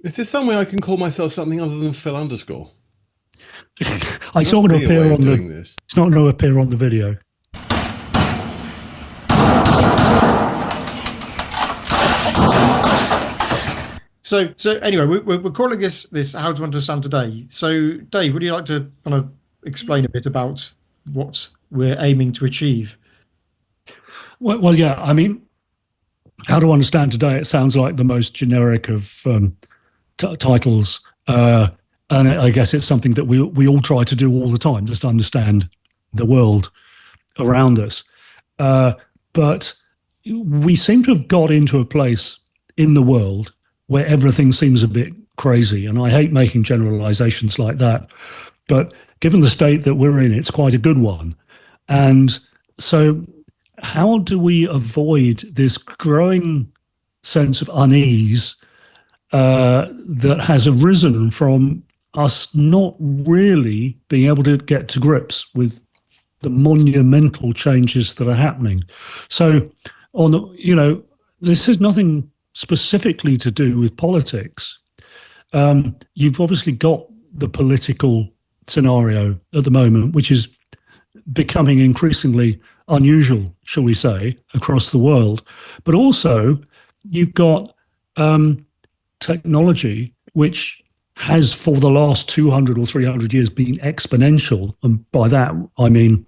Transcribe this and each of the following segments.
Is there some way I can call myself something other than Phil underscore? It's not going to appear on the. This. It's not going to appear on the video. So anyway, we're calling this How to Understand Today. So Dave, would you like to kind of explain a bit about what we're aiming to achieve? Well, yeah. I mean, How to Understand Today. It sounds like the most generic of titles, and I guess it's something that we all try to do all the time, just understand the world around us. But we seem to have got into a place in the world where everything seems a bit crazy. And I hate making generalizations like that. But given the state that we're in, it's quite a good one. And so how do we avoid this growing sense of unease that has arisen from us not really being able to get to grips with the monumental changes that are happening? So this is nothing specifically to do with politics. You've obviously got the political scenario at the moment, which is becoming increasingly unusual, shall we say, across the world. But also you've got technology, which has for the last 200 or 300 years been exponential. And by that, I mean,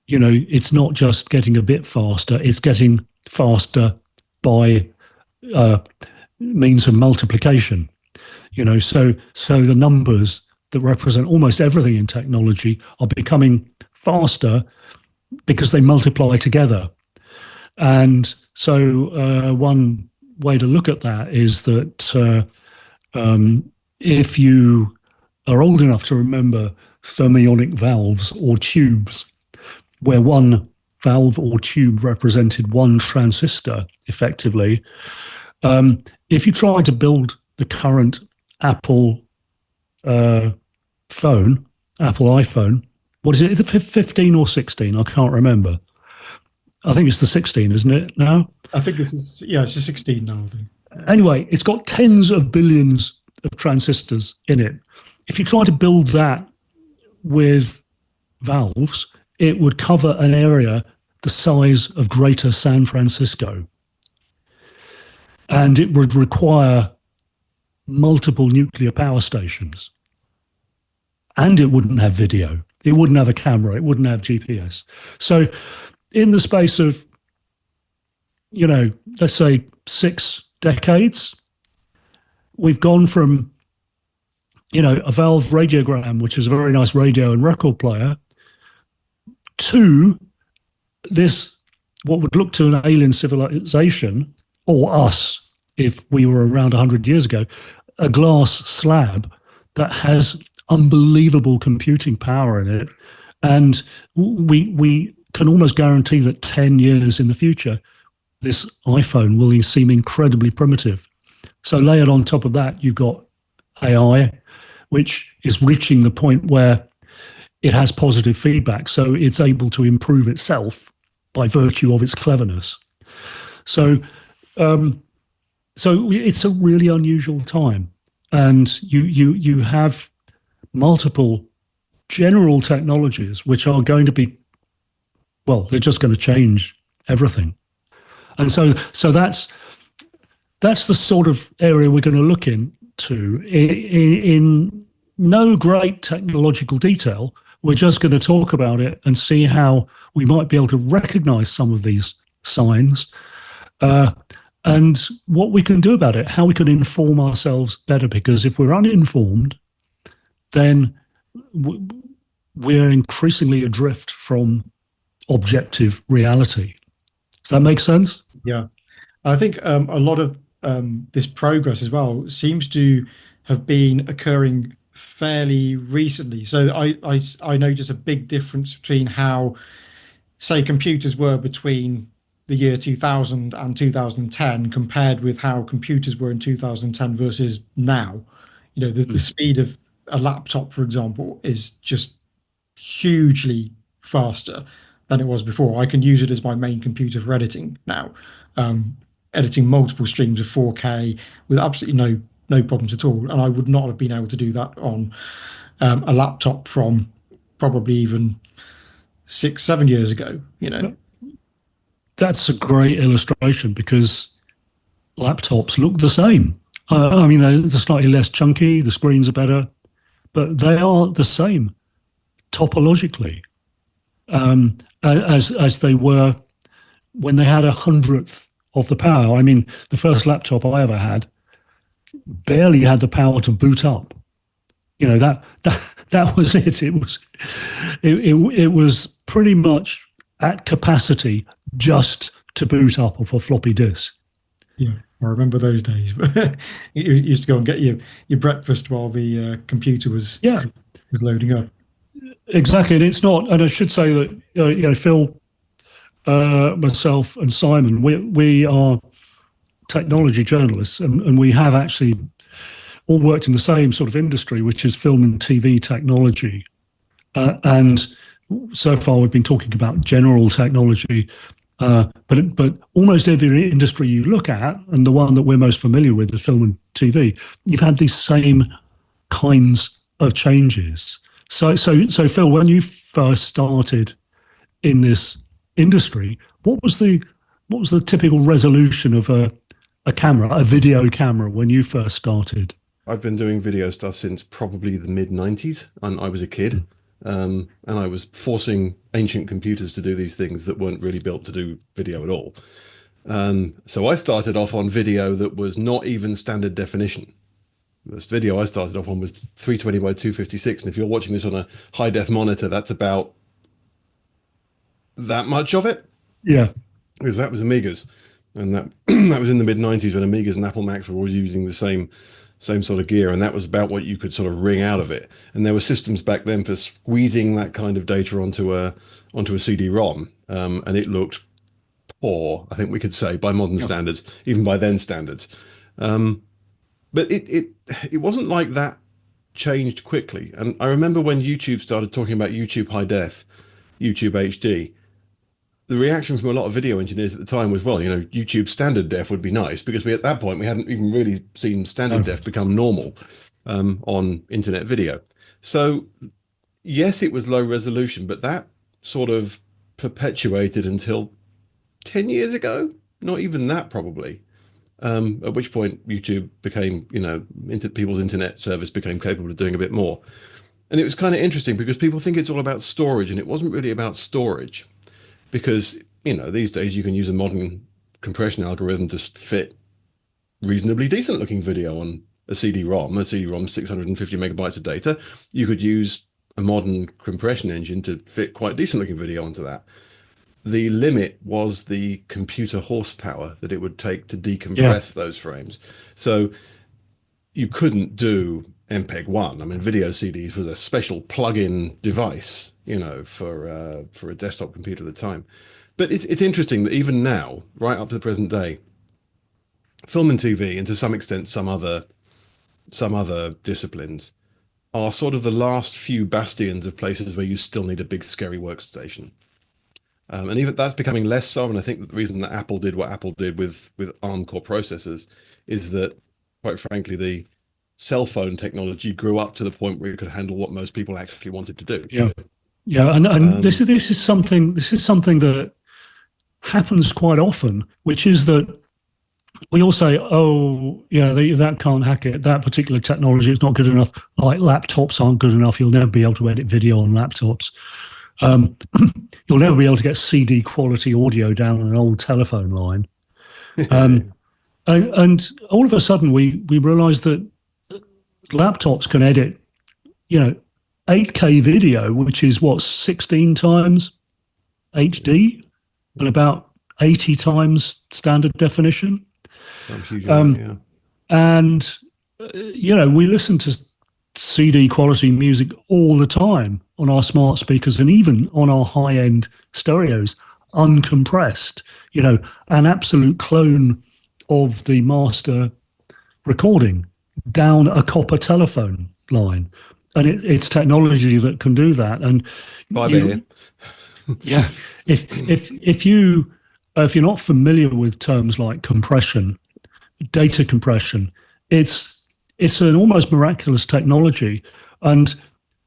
it's not just getting a bit faster, it's getting faster by means of multiplication. So the numbers that represent almost everything in technology are becoming faster because they multiply together. And so one way to look at that is that if you are old enough to remember thermionic valves or tubes, where one valve or tube represented one transistor effectively, if you try to build the current Apple iPhone, what is it? Is it 15 or 16? I can't remember. I think it's the 16, isn't it now? I think it's a 16 now, I think. Anyway, it's got tens of billions of transistors in it. If you try to build that with valves, it would cover an area the size of Greater San Francisco. And it would require multiple nuclear power stations. And it wouldn't have video. It wouldn't have a camera. It wouldn't have GPS. So in the space of, let's say 6 decades, we've gone from, a valve radiogram, which is a very nice radio and record player, to this, what would look to an alien civilization, or us, if we were around 100 years ago, a glass slab that has unbelievable computing power in it. And we can almost guarantee that 10 years in the future, this iPhone will seem incredibly primitive. So layered on top of that, you've got AI, which is reaching the point where it has positive feedback. So it's able to improve itself by virtue of its cleverness. So it's a really unusual time. And you have multiple general technologies which are going to be, they're just going to change everything. And so that's the sort of area we're going to look into in no great technological detail. We're just going to talk about it and see how we might be able to recognize some of these signs and what we can do about it, how we can inform ourselves better. Because if we're uninformed, then we're increasingly adrift from objective reality. Does that make sense? Yeah. I think a lot of this progress as well seems to have been occurring fairly recently. So I notice a big difference between how, say, computers were between the year 2000 and 2010 compared with how computers were in 2010 versus now. The speed of a laptop, for example, is just hugely faster than it was before. I can use it as my main computer for editing now, editing multiple streams of 4K with absolutely no problems at all. And I would not have been able to do that on a laptop from probably even 6-7 years ago, you know. That's a great illustration because laptops look the same. I mean, they're slightly less chunky, the screens are better, but they are the same topologically as they were when they had 100th of the power. I mean, the first laptop I ever had barely had the power to boot up. You know, that was it. It was pretty much at capacity just to boot up off a floppy disk. Yeah, I remember those days. You used to go and get your breakfast while the computer was loading up. Exactly, and it's not. And I should say that you know, Phil, myself, and Simon, we are technology journalists, and we have actually all worked in the same sort of industry, which is film and TV technology. And so far, we've been talking about general technology, but almost every industry you look at, and the one that we're most familiar with is film and TV, you've had these same kinds of changes. So Phil, when you first started in this industry, what was the typical resolution of a camera, a video camera, when you first started? I've been doing video stuff since probably the mid-90s, and I was a kid, and I was forcing ancient computers to do these things that weren't really built to do video at all. So I started off on video that was not even standard definition. This video I started off on was 320 by 256, and if you're watching this on a high-def monitor, that's about that much of it. Yeah. Because that was Amigas, and that that was in the mid-90s when Amigas and Apple Macs were all using the same sort of gear, and that was about what you could sort of wring out of it. And there were systems back then for squeezing that kind of data onto a CD-ROM, and it looked poor, I think we could say, by modern standards, even by then standards. But it wasn't like that changed quickly. And I remember when YouTube started talking about YouTube high def, YouTube HD, the reaction from a lot of video engineers at the time was, well, you know, YouTube standard def would be nice, because at that point we hadn't even really seen standard def become normal on internet video. So yes, it was low resolution, but that sort of perpetuated until 10 years ago, not even that probably. At which point YouTube became, you know, people's internet service became capable of doing a bit more. And it was kind of interesting because people think it's all about storage, and it wasn't really about storage, because, you know, these days you can use a modern compression algorithm to fit reasonably decent looking video on a CD-ROM. A CD-ROM, 650 megabytes of data. You could use a modern compression engine to fit quite decent looking video onto that. The limit was the computer horsepower that it would take to decompress those frames. So you couldn't do MPEG-1. I mean, video CDs was a special plug-in device, you know, for a desktop computer at the time. But it's interesting that even now, right up to the present day, film and TV, and to some extent some other disciplines, are sort of the last few bastions of places where you still need a big scary workstation. And even that's becoming less so. And I think the reason that Apple did what Apple did with ARM core processors is that, quite frankly, the cell phone technology grew up to the point where it could handle what most people actually wanted to do. Yeah, and this is something that happens quite often, which is that we all say, oh, yeah, that can't hack it. That particular technology is not good enough. Like laptops aren't good enough. You'll never be able to edit video on laptops. You'll never be able to get CD quality audio down an old telephone line. And all of a sudden we realize that laptops can edit, you know, 8K video, which is what, 16 times HD and about 80 times standard definition. Some huge amount, yeah. And, you know, we listen to CD quality music all the time on our smart speakers and even on our high-end stereos, uncompressed, you know, an absolute clone of the master recording down a copper telephone line. And it's technology that can do that. And yeah, if you're not familiar with terms like compression, data compression, it's it's an almost miraculous technology, and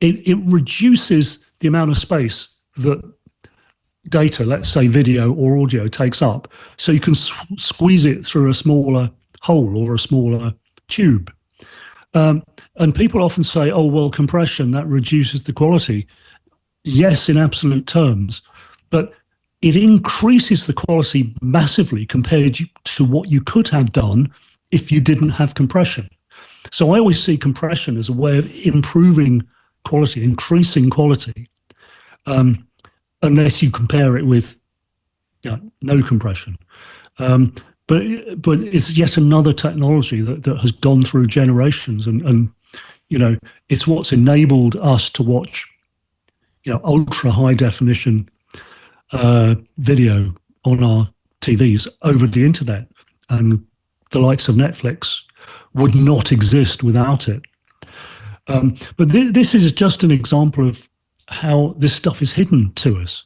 it reduces the amount of space that data, let's say video or audio, takes up. So you can squeeze it through a smaller hole or a smaller tube. And people often say, oh, well, compression, that reduces the quality. Yes, in absolute terms, but it increases the quality massively compared to what you could have done if you didn't have compression. So I always see compression as a way of improving quality, increasing quality, unless you compare it with no compression. But it's yet another technology that has gone through generations, and it's what's enabled us to watch ultra high definition video on our TVs over the internet, and the likes of Netflix would not exist without it. But this is just an example of how this stuff is hidden to us.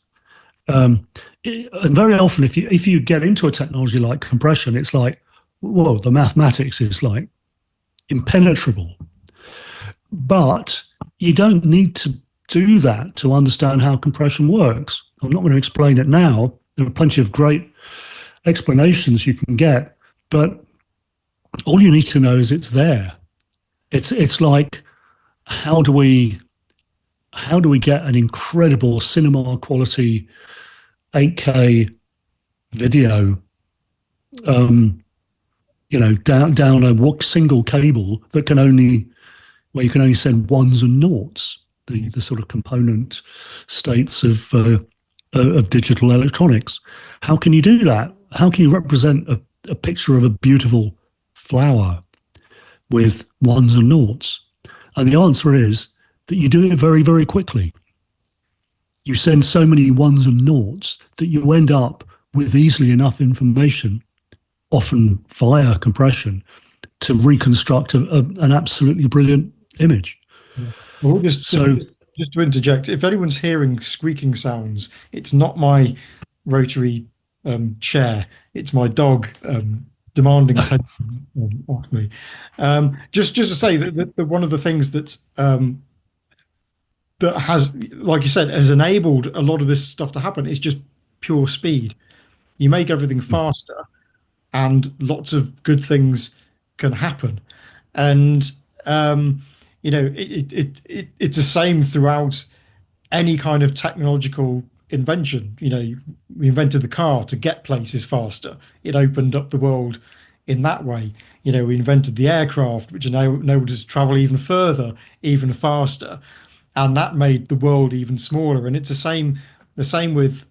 And very often, if you get into a technology like compression, it's like, whoa, the mathematics is like impenetrable. But you don't need to do that to understand how compression works. I'm not going to explain it now. There are plenty of great explanations you can get, but all you need to know is it's there. It's like, how do we get an incredible cinema quality 8K video down a single cable where you can only send ones and noughts, the sort of component states of digital electronics. How can you do that? How can you represent a picture of a beautiful flower with ones and noughts? And the answer is that you do it very, very quickly. You send so many ones and noughts that you end up with easily enough information, often via compression, to reconstruct an absolutely brilliant image. Yeah. Well, just to interject, if anyone's hearing squeaking sounds, it's not my rotary chair, it's my dog demanding attention off me. Just to say that one of the things that has, like you said, has enabled a lot of this stuff to happen is just pure speed. You make everything faster, and lots of good things can happen. And it's the same throughout any kind of technological invention. We invented the car to get places faster. It opened up the world in that way. We invented the aircraft, which enabled us to travel even further, even faster, and that made the world even smaller. And it's the same with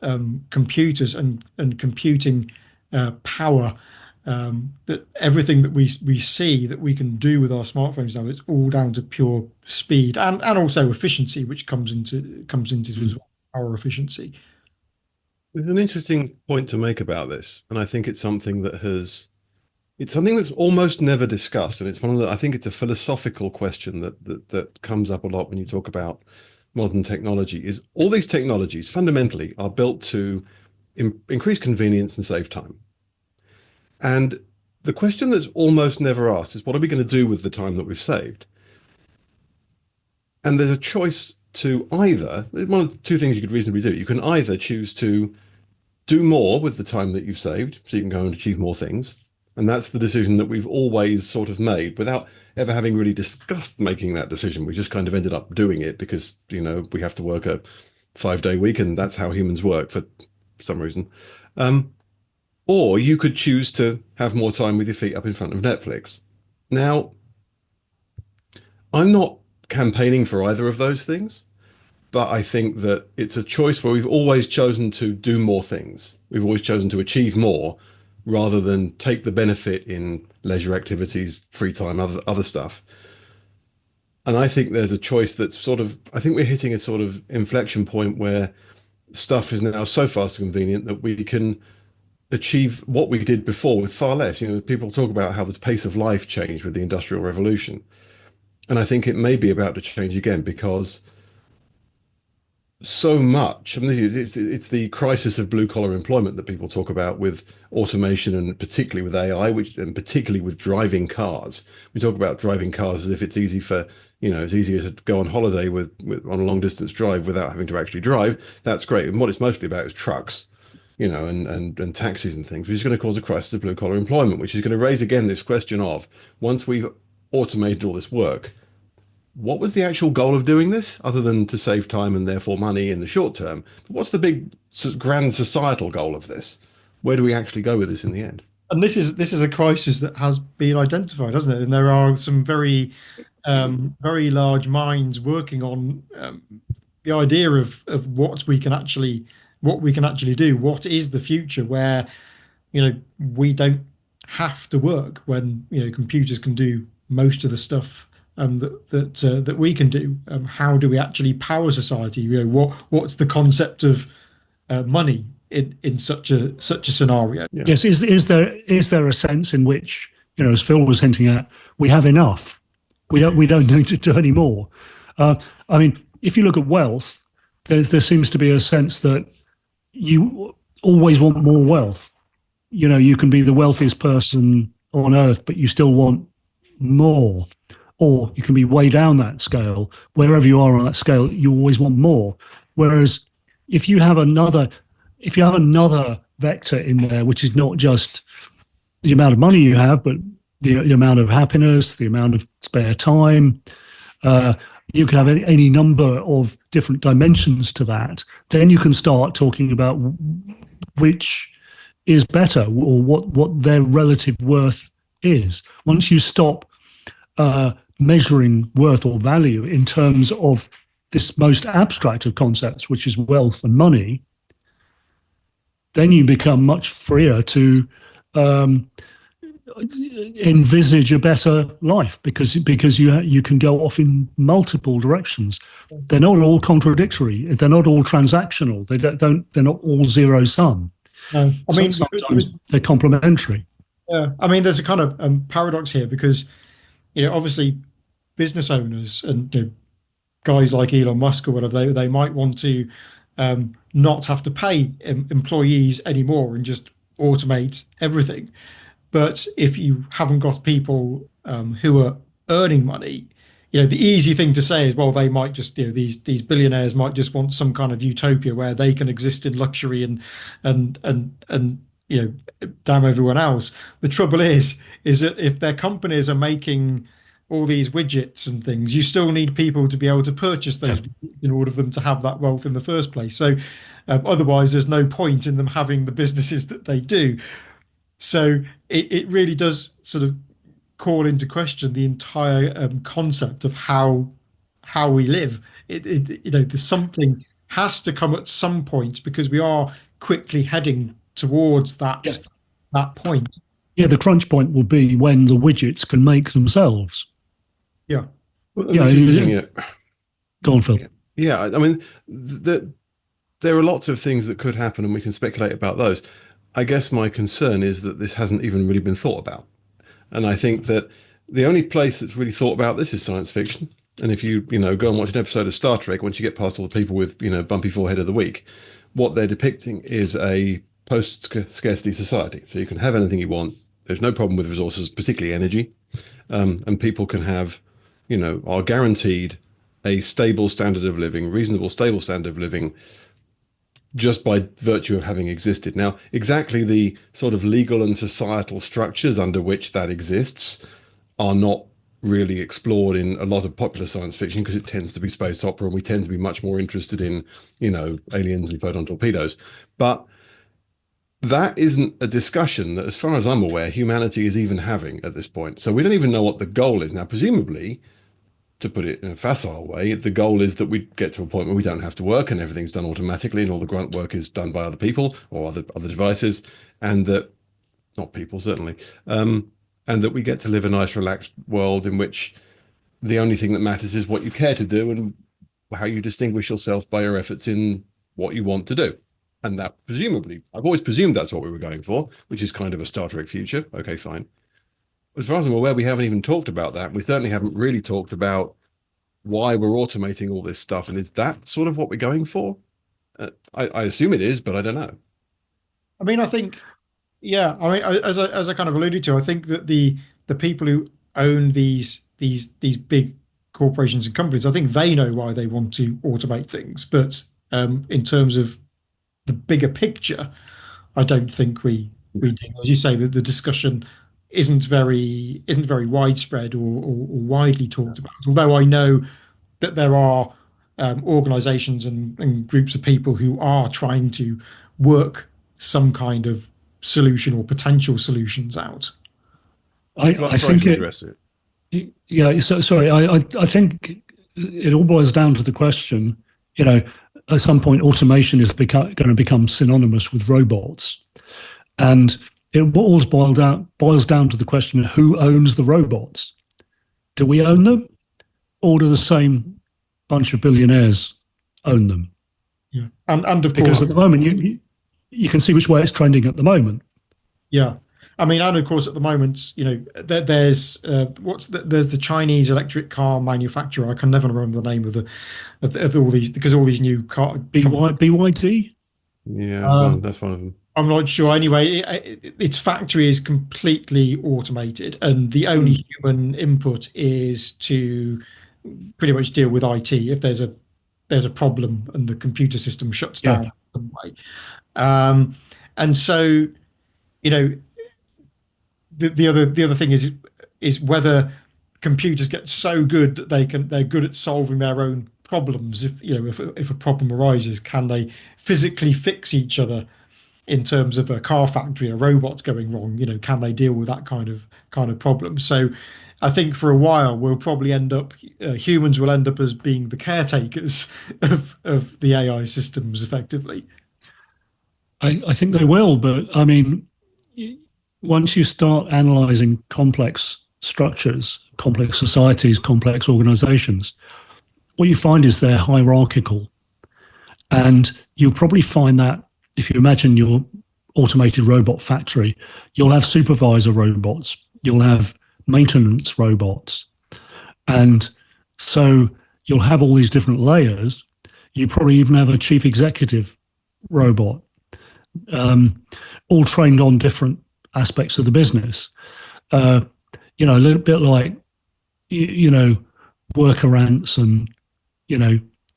computers and computing power. That everything that we see that we can do with our smartphones now, it's all down to pure speed and also efficiency, which comes into as well, power efficiency. There's an interesting point to make about this, and I think it's something that's almost never discussed, and it's I think it's a philosophical question that comes up a lot when you talk about modern technology. Is all these technologies fundamentally are built to increase convenience and save time. And the question that's almost never asked is, what are we going to do with the time that we've saved? And there's a choice to either, one of the two things you could reasonably do. You can either choose to do more with the time that you've saved, so you can go and achieve more things. And that's the decision that we've always sort of made without ever having really discussed making that decision. We just kind of ended up doing it because, we have to work a 5-day week, and that's how humans work for some reason. Or you could choose to have more time with your feet up in front of Netflix. Now, I'm not campaigning for either of those things, but I think that it's a choice where we've always chosen to do more things. We've always chosen to achieve more rather than take the benefit in leisure activities, free time, other stuff. And I think there's a choice that's I think we're hitting a sort of inflection point where stuff is now so fast and convenient that we can achieve what we did before with far less. People talk about how the pace of life changed with the Industrial Revolution. And I think it may be about to change again, because so much. I mean, it's the crisis of blue collar employment that people talk about with automation and particularly with AI, and particularly with driving cars. We talk about driving cars as if it's easy for, it's easier to go on holiday on a long distance drive without having to actually drive. That's great. And what it's mostly about is trucks, and taxis and things, which is going to cause a crisis of blue collar employment, which is going to raise again this question of, once we've automated all this work, what was the actual goal of doing this, other than to save time and therefore money in the short term? But what's the big grand societal goal of this? Where do we actually go with this in the end? And this is a crisis that has been identified, hasn't it? And there are some very large minds working on the idea of what we can actually do. What is the future where we don't have to work, when computers can do most of the stuff that we can do. How do we actually power society? What's the concept of money in such a scenario? Yeah. Yes, is there a sense in which, as Phil was hinting at, we have enough? We don't need to do any more. I mean, if you look at wealth, there seems to be a sense that you always want more wealth. You can be the wealthiest person on earth, but you still want more. Or you can be way down that scale. Wherever you are on that scale, you always want more. Whereas if you have another vector in there, which is not just the amount of money you have, but the amount of happiness, the amount of spare time, you can have any number of different dimensions to that. Then you can start talking about which is better, or what their relative worth is. Once you stop measuring worth or value in terms of this most abstract of concepts, which is wealth and money, then you become much freer to envisage a better life, because you can go off in multiple directions. They're not all contradictory. They're not all transactional. They're not all zero sum. I mean, sometimes they're complementary. Yeah, I mean, there's a kind of paradox here, because obviously business owners and guys like Elon Musk or whatever, they might want to not have to pay employees anymore and just automate everything. But if you haven't got people who are earning money, the easy thing to say is, well, they might just, these billionaires might just want some kind of utopia where they can exist in luxury and damn everyone else. The trouble is that if their companies are making all these widgets and things, you still need people to be able to purchase those in order for them to have that wealth in the first place. So otherwise, there's no point in them having the businesses that they do. So it really does sort of call into question the entire concept of how we live. There's something has to come at some point, because we are quickly heading towards that point. Yeah, the crunch point will be when the widgets can make themselves. Yeah. Well, Go on, Phil. Yeah, I mean, there are lots of things that could happen, and we can speculate about those. I guess my concern is that this hasn't even really been thought about. And I think that the only place that's really thought about this is science fiction. And if you go and watch an episode of Star Trek, once you get past all the people with bumpy forehead of the week, what they're depicting is a post-scarcity society. So you can have anything you want. There's no problem with resources, particularly energy, and people can have, are guaranteed a stable standard of living, reasonable, stable standard of living, just by virtue of having existed. Now, exactly the sort of legal and societal structures under which that exists are not really explored in a lot of popular science fiction, because it tends to be space opera, and we tend to be much more interested in, aliens and photon torpedoes. But that isn't a discussion that, as far as I'm aware, humanity is even having at this point. So we don't even know what the goal is. Now, presumably, to put it in a facile way, the goal is that we get to a point where we don't have to work and everything's done automatically and all the grunt work is done by other people or other devices, and that, not people certainly, and that we get to live a nice, relaxed world in which the only thing that matters is what you care to do and how you distinguish yourself by your efforts in what you want to do. And that presumably, I've always presumed that's what we were going for, which is kind of a Star Trek future. Okay, fine. As far as I'm aware, we haven't even talked about that. We certainly haven't really talked about why we're automating all this stuff? And is that sort of what we're going for? I assume it is, but I don't know. I mean, I think, yeah. I mean, as I kind of alluded to, I think that the people who own these big corporations and companies, I think they know why they want to automate things. But in terms of the bigger picture, I don't think we do. As you say, the discussion isn't very widespread or widely talked about. Although I know that there are organizations and groups of people who are trying to work some kind of solution or potential solutions out. I Trying think to address it. yeah. So sorry, I think it all boils down to the question. At some point, automation is going to become synonymous with robots, and it all boils down to the question of who owns the robots. Do we own them, or do the same bunch of billionaires own them? Yeah, and of Because course, at the moment, you can see which way it's trending at the moment. yeah. I mean, and of course, at the moment, there's there's the Chinese electric car manufacturer. I can never remember the name of all these, because all these new car BYD. Yeah, well, that's one of them. I'm not sure. Anyway, its factory is completely automated, and the only human input is to pretty much deal with IT if there's a problem and the computer system shuts down in some way. And so, the other thing is whether computers get so good that they're good at solving their own problems. If a problem arises, can they physically fix each other? In terms of a car factory, a robot's going wrong, can they deal with that kind of problem? So I think for a while we'll probably end up, humans will end up as being the caretakers of the AI systems effectively. I think they will, but I mean, once you start analyzing complex structures, complex societies, complex organizations, what you find is they're hierarchical. And you'll probably find that if you imagine your automated robot factory, you'll have supervisor robots, you'll have maintenance robots. And so you'll have all these different layers. You probably even have a chief executive robot, all trained on different aspects of the business. A little bit like, worker ants and,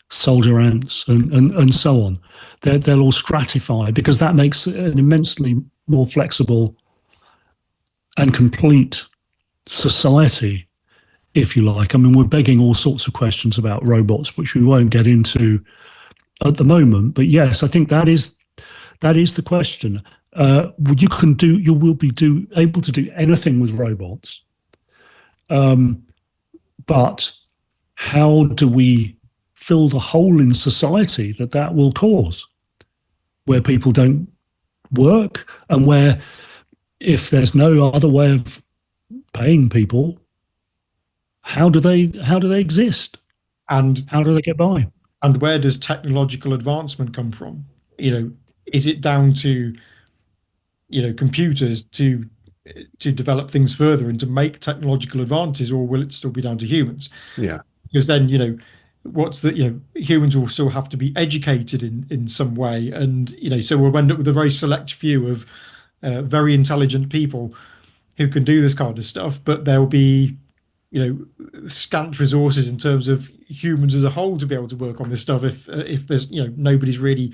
soldier ants and so on. They'll all stratify, because that makes an immensely more flexible and complete society, if you like. I mean, we're begging all sorts of questions about robots, which we won't get into at the moment. But yes, I think that is the question. You will be able to do anything with robots, but how do we fill the hole in society that will cause, where people don't work, and where, if there's no other way of paying people, how do they exist, And how do they get by? and where does technological advancement come from? Is it down to computers to develop things further and to make technological advances, or will it still be down to humans? Yeah. Because then humans will still have to be educated in some way, and so we'll end up with a very select few of very intelligent people who can do this kind of stuff, but there'll be scant resources in terms of humans as a whole to be able to work on this stuff if there's nobody's really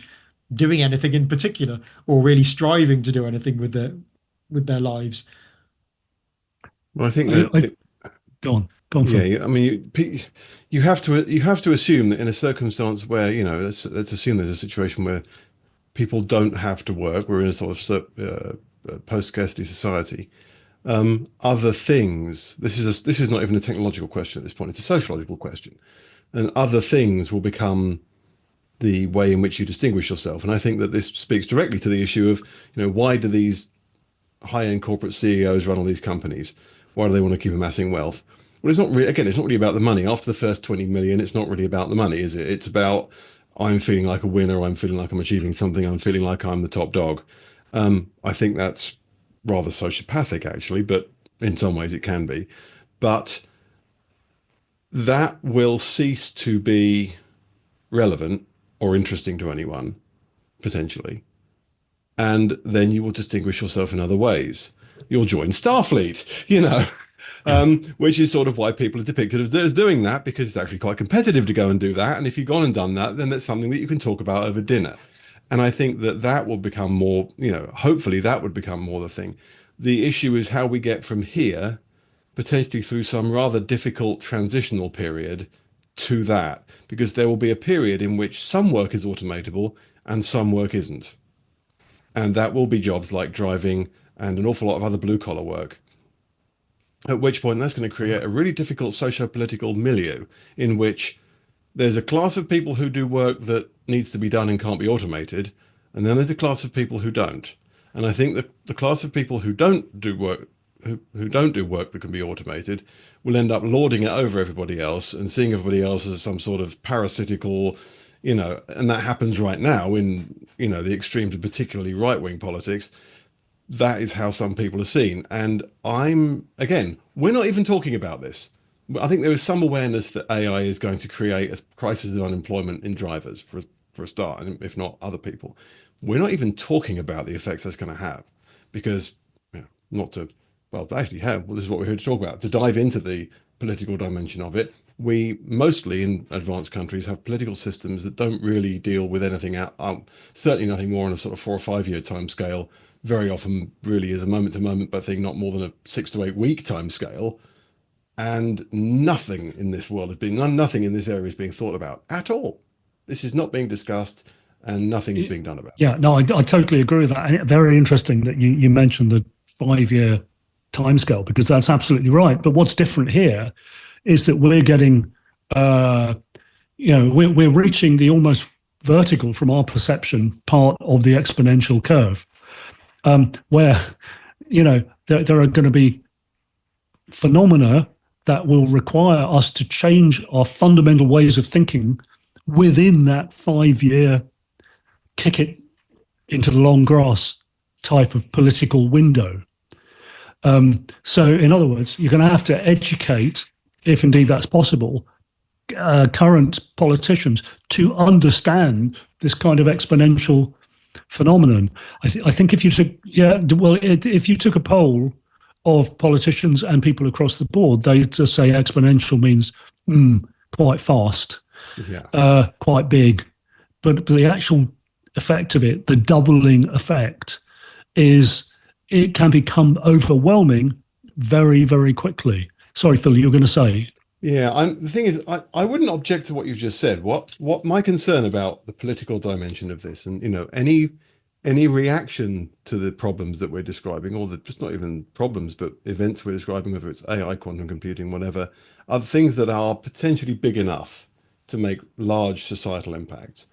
doing anything in particular, or really striving to do anything with their lives. Well, I think that Go on, Phil. yeah, I mean, you have to assume that in a circumstance where let's assume there's a situation where people don't have to work. We're in a sort of post-scarcity society. Other things. This is not even a technological question at this point. It's a sociological question, and other things will become the way in which you distinguish yourself. And I think that this speaks directly to the issue of why do these high-end corporate CEOs run all these companies? Why do they want to keep amassing wealth? Well, it's not really about the money. After the first 20 million, it's not really about the money, is it? It's about, I'm feeling like a winner. I'm feeling like I'm achieving something. I'm feeling like I'm the top dog. I think that's rather sociopathic, actually, but in some ways it can be. But that will cease to be relevant or interesting to anyone, potentially. And then you will distinguish yourself in other ways. You'll join Starfleet, which is sort of why people are depicted as doing that, because it's actually quite competitive to go and do that. And if you've gone and done that, then that's something that you can talk about over dinner. And I think that that will become more, hopefully that would become more the thing. The issue is how we get from here, potentially through some rather difficult transitional period, to that, because there will be a period in which some work is automatable and some work isn't. And that will be jobs like driving and an awful lot of other blue collar work. At which point that's going to create a really difficult socio-political milieu in which there's a class of people who do work that needs to be done and can't be automated. And then there's a class of people who don't. And I think that the class of people who don't do work, who don't do work that can be automated, will end up lording it over everybody else and seeing everybody else as some sort of parasitical, and that happens right now in, the extremes of particularly right-wing politics. That is how some people are seen. And we're not even talking about this. I think there is some awareness that AI is going to create a crisis of unemployment in drivers for a start, and if not other people. We're not even talking about the effects that's going to have, because this is what we're here to talk about, to dive into the political dimension of it. We mostly in advanced countries have political systems that don't really deal with anything certainly nothing more on a sort of 4 or 5 year time scale. Very often really is a moment to moment thing, not more than a 6 to 8 week time scale. And nothing in this world nothing in this area is being thought about at all. This is not being discussed, and nothing is being done about it. Yeah, no, I totally agree with that. And very interesting that you mentioned the 5 year timescale, because that's absolutely right. But what's different here is that we're getting, we're reaching the almost vertical, from our perception, part of the exponential curve, where, there are going to be phenomena that will require us to change our fundamental ways of thinking within that 5 year kick it into the long grass type of political window. So in other words, you're going to have to educate, if indeed that's possible, current politicians to understand this kind of exponential phenomenon. I think if you took a poll of politicians and people across the board, they just say exponential means quite fast, quite big. But the actual effect of it, the doubling effect, it can become overwhelming very, very quickly. Sorry, Phil, you were going to say. Yeah, the thing is, I wouldn't object to what you've just said. What my concern about the political dimension of this, and any reaction to the problems that we're describing, or just not even problems, but events we're describing, whether it's AI, quantum computing, whatever, are things that are potentially big enough to make large societal impacts,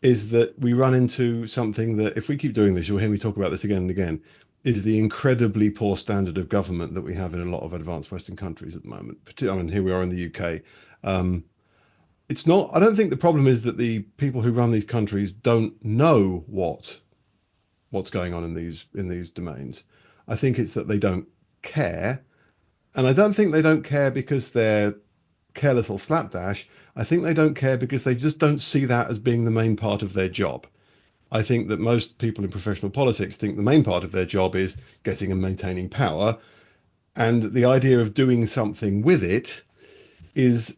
is that we run into something that, if we keep doing this, you'll hear me talk about this again and again, is the incredibly poor standard of government that we have in a lot of advanced Western countries at the moment. Here we are in the UK. I don't think the problem is that the people who run these countries don't know what's going on in these domains. I think it's that they don't care. And I don't think they don't care because they're careless or slapdash. I think they don't care because they just don't see that as being the main part of their job. I think that most people in professional politics think the main part of their job is getting and maintaining power. And the idea of doing something with it is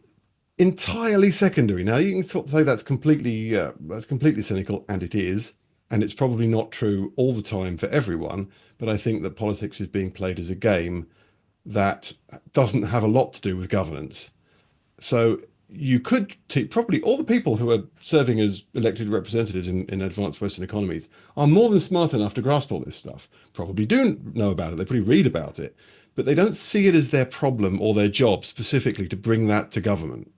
entirely secondary. Now, you can sort of say that's completely cynical, and it is. And it's probably not true all the time for everyone. But I think that politics is being played as a game that doesn't have a lot to do with governance. So you could probably all the people who are serving as elected representatives in advanced Western economies are more than smart enough to grasp all this stuff, probably do know about it, they probably read about it, but they don't see it as their problem or their job specifically to bring that to government.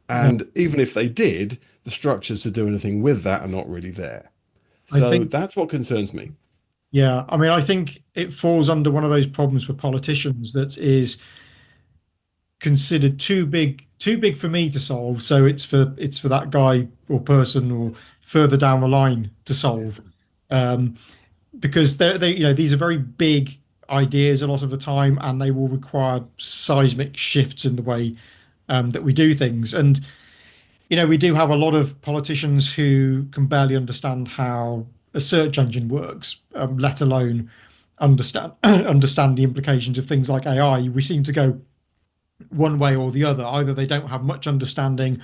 And even if they did, the structures to do anything with that are not really there. So that's what concerns me. Yeah, I mean, I think it falls under one of those problems for politicians that is considered too big for me to solve. So it's for that guy or person or further down the line to solve, because these are very big ideas a lot of the time, and they will require seismic shifts in the way that we do things. And we do have a lot of politicians who can barely understand how a search engine works, let alone understand the implications of things like AI. We seem to go one way or the other. Either they don't have much understanding,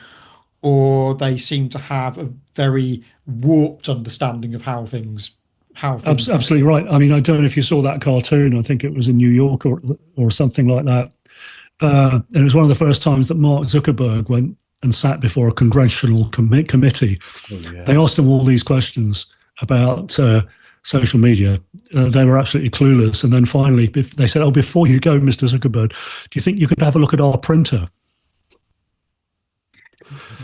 or they seem to have a very warped understanding of how things. Absolutely right. I mean, I don't know if you saw that cartoon. I think it was in New York or something like that. And it was one of the first times that Mark Zuckerberg went and sat before a congressional committee. Oh, yeah. They asked him all these questions about social media. They were absolutely clueless. And then finally, they said, "Oh, before you go, Mr. Zuckerberg, do you think you could have a look at our printer?"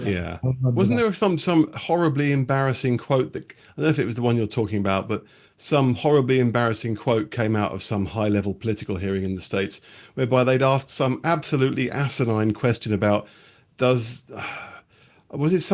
Yeah. Wasn't there some horribly embarrassing quote that, I don't know if it was the one you're talking about, but some horribly embarrassing quote came out of some high-level political hearing in the States, whereby they'd asked some absolutely asinine question about, does this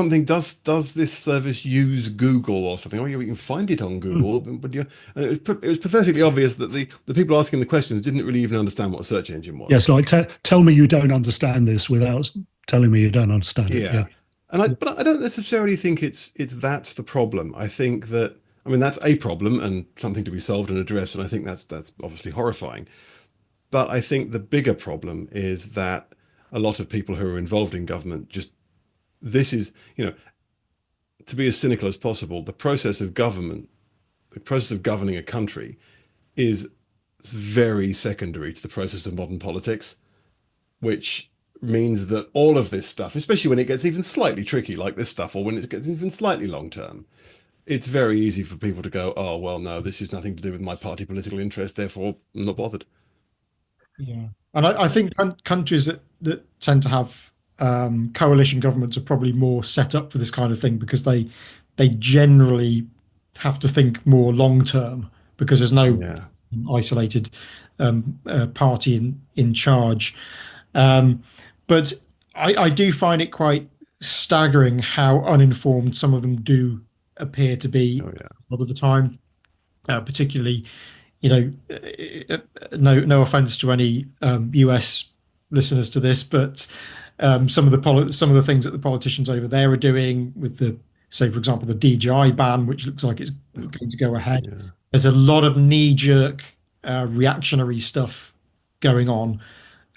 service use Google or something? Oh, yeah, we can find it on Google. But it was pathetically obvious that the people asking the questions didn't really even understand what a search engine was. Yes, like tell me you don't understand this without telling me you don't understand it. Yeah. But I don't necessarily think it's that's the problem. I think that, I mean, that's a problem and something to be solved and addressed, and I think that's obviously horrifying. But I think the bigger problem is that a lot of people who are involved in government this is, to be as cynical as possible, the process of governing a country is very secondary to the process of modern politics, which means that all of this stuff, especially when it gets even slightly tricky like this stuff, or when it gets even slightly long term, it's very easy for people to go, oh, well, no, this is nothing to do with my party political interest, therefore I'm not bothered. Yeah. And I think countries that tend to have coalition governments are probably more set up for this kind of thing, because they generally have to think more long term, because there's no isolated party in charge. But I do find it quite staggering how uninformed some of them do appear to be a lot of the time, particularly, no offense to any US listeners to this, but some of the things that the politicians over there are doing with say, for example, the DJI ban, which looks like it's going to go ahead. Yeah. There's a lot of knee-jerk reactionary stuff going on.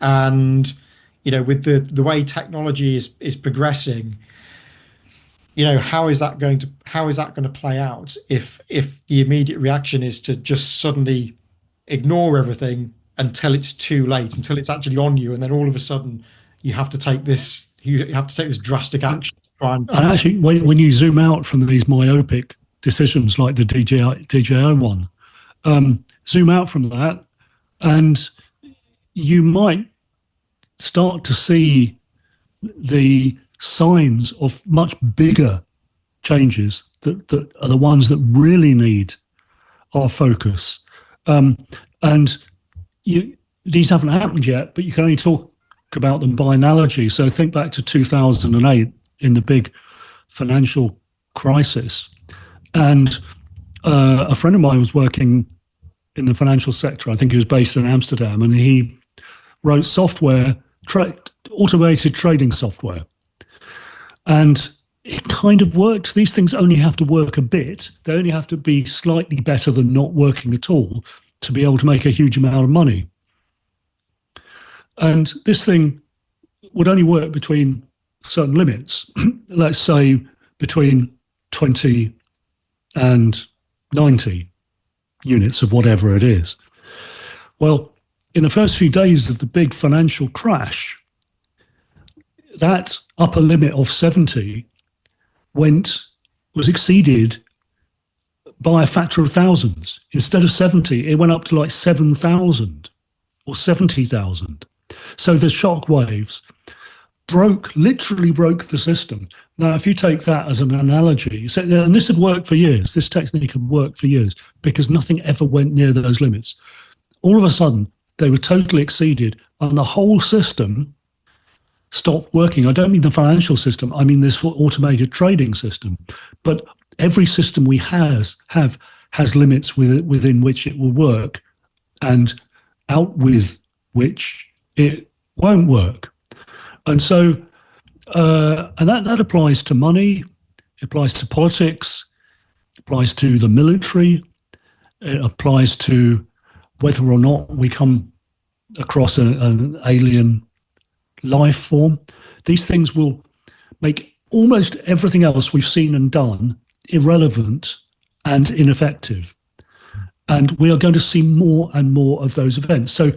And with the way technology is progressing, how is that going to play out if the immediate reaction is to just suddenly ignore everything until it's too late, until it's actually on you, and then all of a sudden you have to take this drastic action. And actually, when you zoom out from these myopic decisions like the DJI one, zoom out from that, and you might start to see the signs of much bigger changes that are the ones that really need our focus. And these haven't happened yet, but you can only talk about them by analogy. So think back to 2008 in the big financial crisis. And a friend of mine was working in the financial sector. I think he was based in Amsterdam, and he wrote software, automated trading software. And it kind of worked. These things only have to work a bit. They only have to be slightly better than not working at all to be able to make a huge amount of money. And this thing would only work between certain limits, let's say between 20 and 90 units of whatever it is. Well, in the first few days of the big financial crash, that upper limit of 70 was exceeded by a factor of thousands. Instead of 70, it went up to like 7,000 or 70,000. So the shock waves literally broke the system. Now, if you take that as an analogy, and this had worked for years, this technique had worked for years because nothing ever went near those limits. All of a sudden, they were totally exceeded and the whole system stopped working. I don't mean the financial system, I mean this automated trading system. But every system we have has limits within which it will work and out with which it won't work. And so, and that applies to money, it applies to politics, it applies to the military, it applies to whether or not we come across an alien life form. These things will make almost everything else we've seen and done irrelevant and ineffective. And we are going to see more and more of those events. So,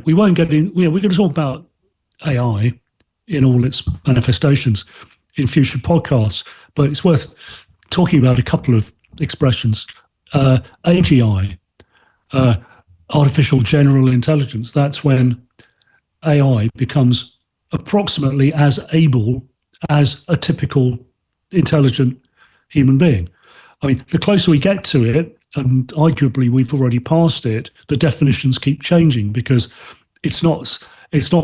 we won't get in, we're going to talk about AI in all its manifestations in future podcasts, but it's worth talking about a couple of expressions. AGI, artificial general intelligence, that's when AI becomes approximately as able as a typical intelligent human being. I mean, the closer we get to it, and arguably we've already passed it, the definitions keep changing because it's not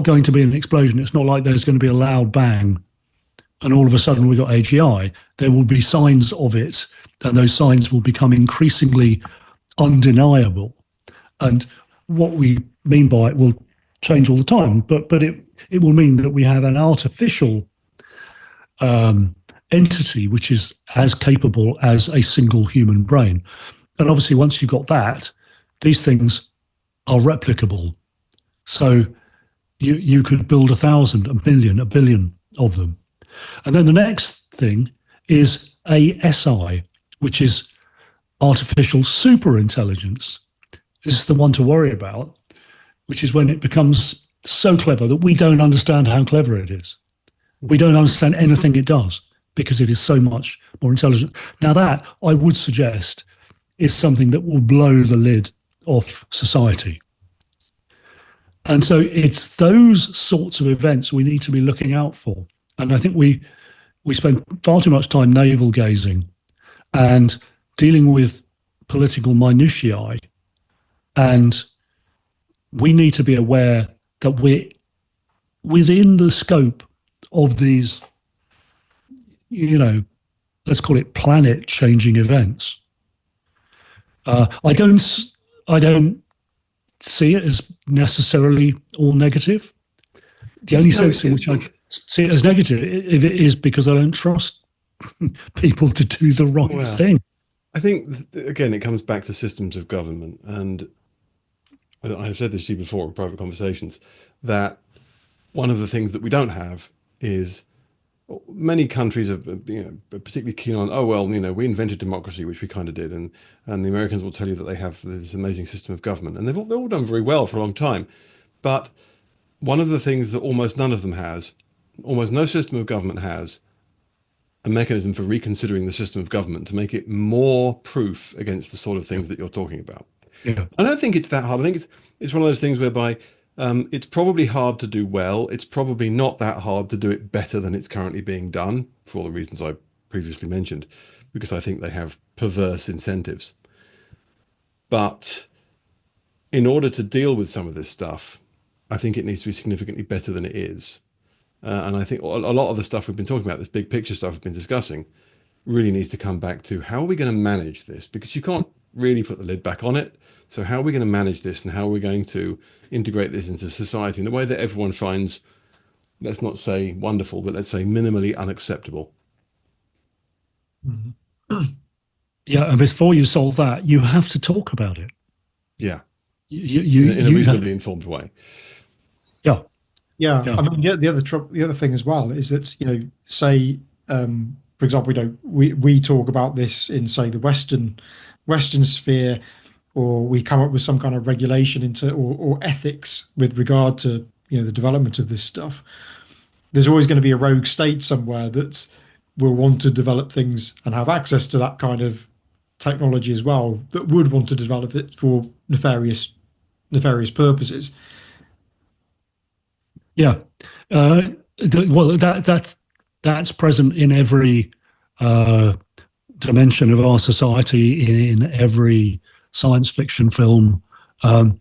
going to be an explosion. It's not like there's going to be a loud bang and all of a sudden we got AGI. There will be signs of it, and those signs will become increasingly undeniable. And what we mean by it will change all the time, but it will mean that we have an artificial entity which is as capable as a single human brain. And obviously, once you've got that, these things are replicable. So you could build 1,000, 1 million, 1 billion of them. And then the next thing is ASI, which is artificial superintelligence. This is the one to worry about, which is when it becomes so clever that we don't understand how clever it is. We don't understand anything it does because it is so much more intelligent. Now that, I would suggest, is something that will blow the lid off society. And so it's those sorts of events we need to be looking out for. And I think we spend far too much time navel gazing and dealing with political minutiae. And we need to be aware that we're within the scope of these, let's call it planet-changing events. I don't see it as necessarily all negative. The only sense in which I see it as negative if it is because I don't trust people to do the right thing. I think, again, it comes back to systems of government. And I've said this to you before in private conversations, that one of the things that we don't have is many countries are particularly keen on, we invented democracy, which we kind of did. And the Americans will tell you that they have this amazing system of government. And they've all done very well for a long time. But one of the things that almost none of them has, almost no system of government has, a mechanism for reconsidering the system of government to make it more proof against the sort of things that you're talking about. Yeah. I don't think it's that hard. I think it's one of those things whereby it's probably hard to do well. It's probably not that hard to do it better than it's currently being done, for all the reasons I previously mentioned, because I think they have perverse incentives. But in order to deal with some of this stuff, I think it needs to be significantly better than it is. And I think a lot of the stuff we've been talking about, this big picture stuff we've been discussing, really needs to come back to how are we going to manage this? Because you can't really put the lid back on it. So how are we going to manage this, and how are we going to integrate this into society in a way that everyone finds, let's not say wonderful, but let's say minimally unacceptable? Mm-hmm. Yeah, and before you solve that, you have to talk about it. Yeah, in a reasonably informed way. Yeah. Yeah. I mean, the other thing as well is that, say, for example, we talk about this in, say, the Western sphere, or we come up with some kind of regulation into or ethics with regard to the development of this stuff. There's always going to be a rogue state somewhere that will want to develop things and have access to that kind of technology as well, that would want to develop it for nefarious purposes. Yeah. That's present in every dimension of our society, in every science fiction film. There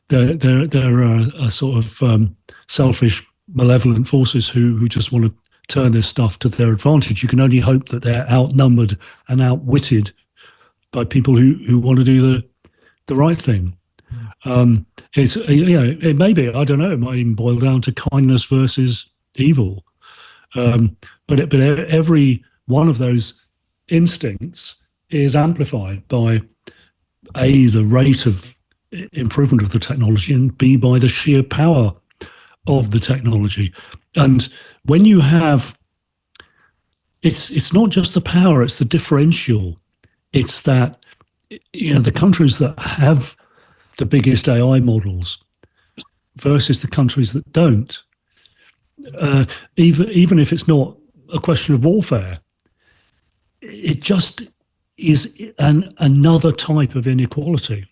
are sort of selfish, malevolent forces who just want to turn this stuff to their advantage. You can only hope that they're outnumbered and outwitted by people who want to do the right thing. It's it may be, I don't know, it might even boil down to kindness versus evil. But every one of those instincts is amplified by A, the rate of improvement of the technology, and B, by the sheer power of the technology. And when you have, it's not just the power, it's the differential. It's that, the countries that have the biggest AI models versus the countries that don't, even if it's not a question of warfare, it just is another type of inequality.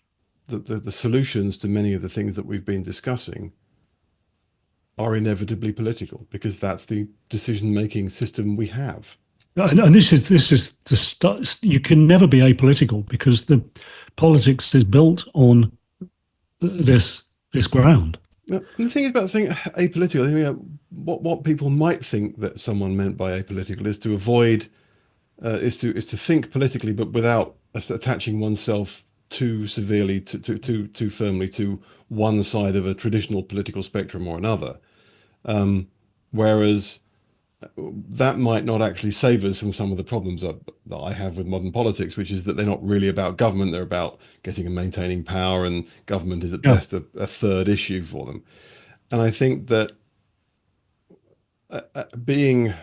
The solutions to many of the things that we've been discussing are inevitably political, because that's the decision-making system we have. And this is the start. You can never be apolitical because the politics is built on this ground. And the thing is about saying apolitical, I think what people might think that someone meant by apolitical is to avoid, is to think politically, but without attaching oneself too severely, too firmly to one side of a traditional political spectrum or another. Whereas that might not actually save us from some of the problems that I have with modern politics, which is that they're not really about government. They're about getting and maintaining power, and government is at best a third issue for them. And I think that being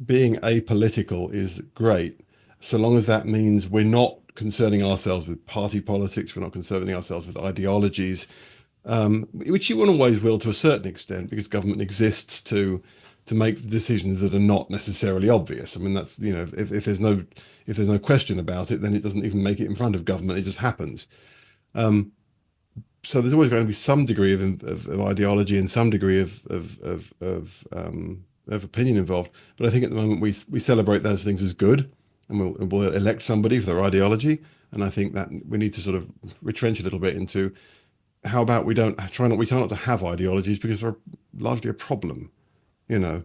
apolitical is great, so long as that means we're not concerning ourselves with party politics, we're not concerning ourselves with ideologies, which you always will to a certain extent, because government exists to make the decisions that are not necessarily obvious. I mean, that's, if there's no question about it, then it doesn't even make it in front of government, it just happens. So there's always going to be some degree of ideology and some degree of opinion involved. But I think at the moment we celebrate those things as good, and we'll elect somebody for their ideology. And I think that we need to sort of retrench a little bit into, how about we try not to have ideologies, because they're largely a problem, and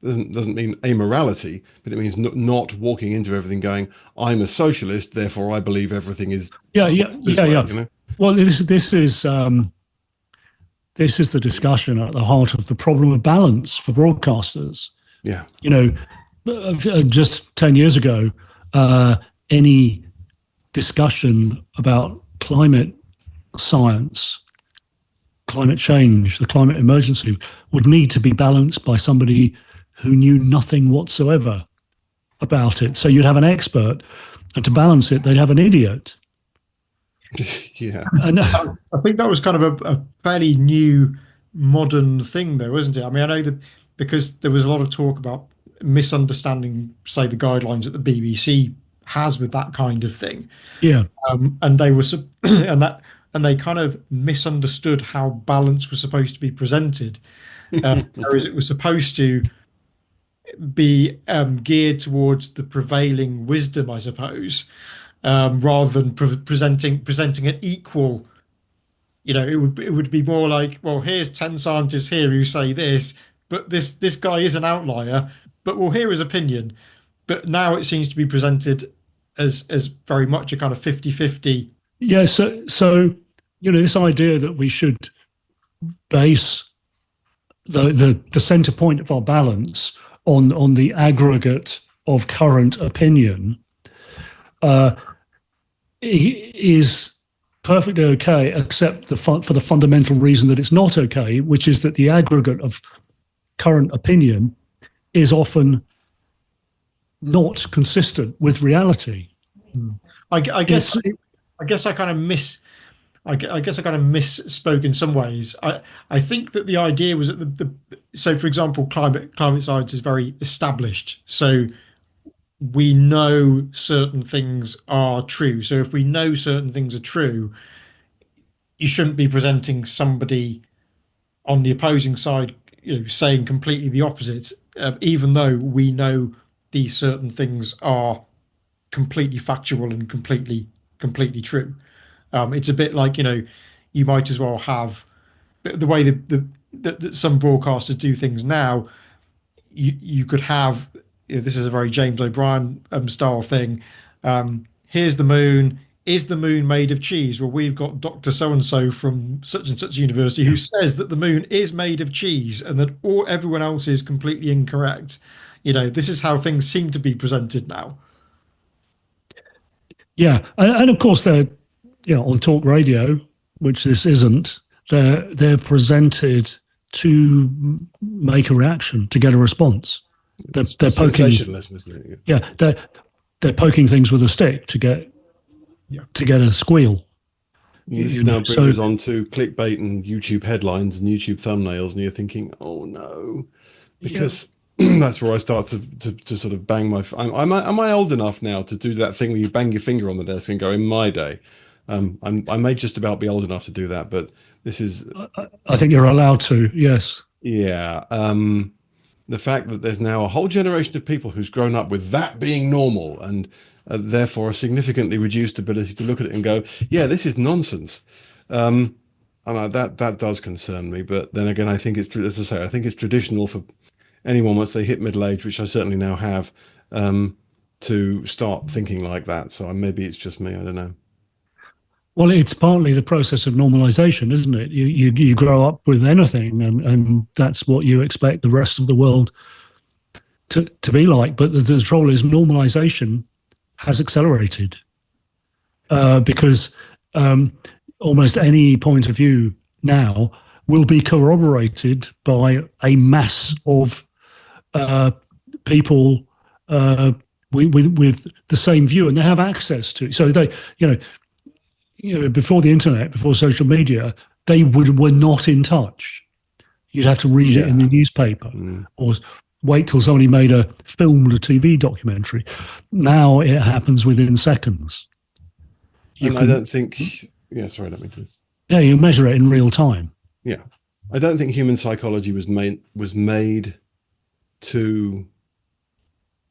doesn't mean amorality, but it means not walking into everything going, I'm a socialist, therefore I believe everything is way. Well, this is the discussion at the heart of the problem of balance for broadcasters. Yeah. Just 10 years ago, any discussion about climate science, climate change, the climate emergency would need to be balanced by somebody who knew nothing whatsoever about it. So you'd have an expert, and to balance it, they'd have an idiot. Yeah. And I think that was kind of a fairly new, modern thing, though, isn't it? I mean, I know that because there was a lot of talk about misunderstanding, say, the guidelines that the BBC has with that kind of thing. Yeah. And they were, and they kind of misunderstood how balance was supposed to be presented, whereas it was supposed to be geared towards the prevailing wisdom, I suppose, rather than presenting an equal. It would be more like, well, here's 10 scientists here who say this, but this guy is an outlier, but we'll hear his opinion. But now it seems to be presented as very much a kind of 50-50. Yeah, so this idea that we should base the center point of our balance on the aggregate of current opinion is perfectly okay, except for the fundamental reason that it's not okay, which is that the aggregate of current opinion is often not consistent with reality. I guess I kind of misspoke in some ways. I think that the idea was that so for example, climate science is very established. So we know certain things are true. So if we know certain things are true, you shouldn't be presenting somebody on the opposing side, saying completely the opposite, even though we know these certain things are completely factual and completely true. It's a bit like, you might as well have the way that some broadcasters do things now. You could have, this is a very James O'Brien style thing. Here's the moon. is the moon made of cheese? Well, we've got Dr. So-and-so from such and such university who says that the moon is made of cheese and that everyone else is completely incorrect. This is how things seem to be presented now. Yeah, and of course they're, on talk radio, which this isn't. They're presented to make a reaction, to get a response. They're poking. Sensationalism, isn't it? Yeah, they're poking things with a stick to get a squeal. This now brings us on to clickbait and YouTube headlines and YouTube thumbnails, and you're thinking, oh no, because that's where I start to sort of bang my. Am I old enough now to do that thing where you bang your finger on the desk and go, in my day? I may just about be old enough to do that, but this is. I think you're allowed to. Yes. Yeah. The fact that there's now a whole generation of people who's grown up with that being normal and therefore a significantly reduced ability to look at it and go, yeah, this is nonsense. And that does concern me. But then again, I think it's, as I say, I think it's traditional for anyone once they hit middle age, which I certainly now have, to start thinking like that. So maybe it's just me. I don't know. Well, it's partly the process of normalization, isn't it? You grow up with anything, and that's what you expect the rest of the world to be like. But the trouble is, normalization has accelerated because almost any point of view now will be corroborated by a mass of people with the same view, and they have access to it. So they, before the internet, before social media, they were not in touch. You'd have to read it in the newspaper or wait till somebody made a filmed a TV documentary. Now it happens within seconds. I don't think. Yeah, sorry, I don't mean to. Yeah, you measure it in real time. Yeah, I don't think human psychology was made to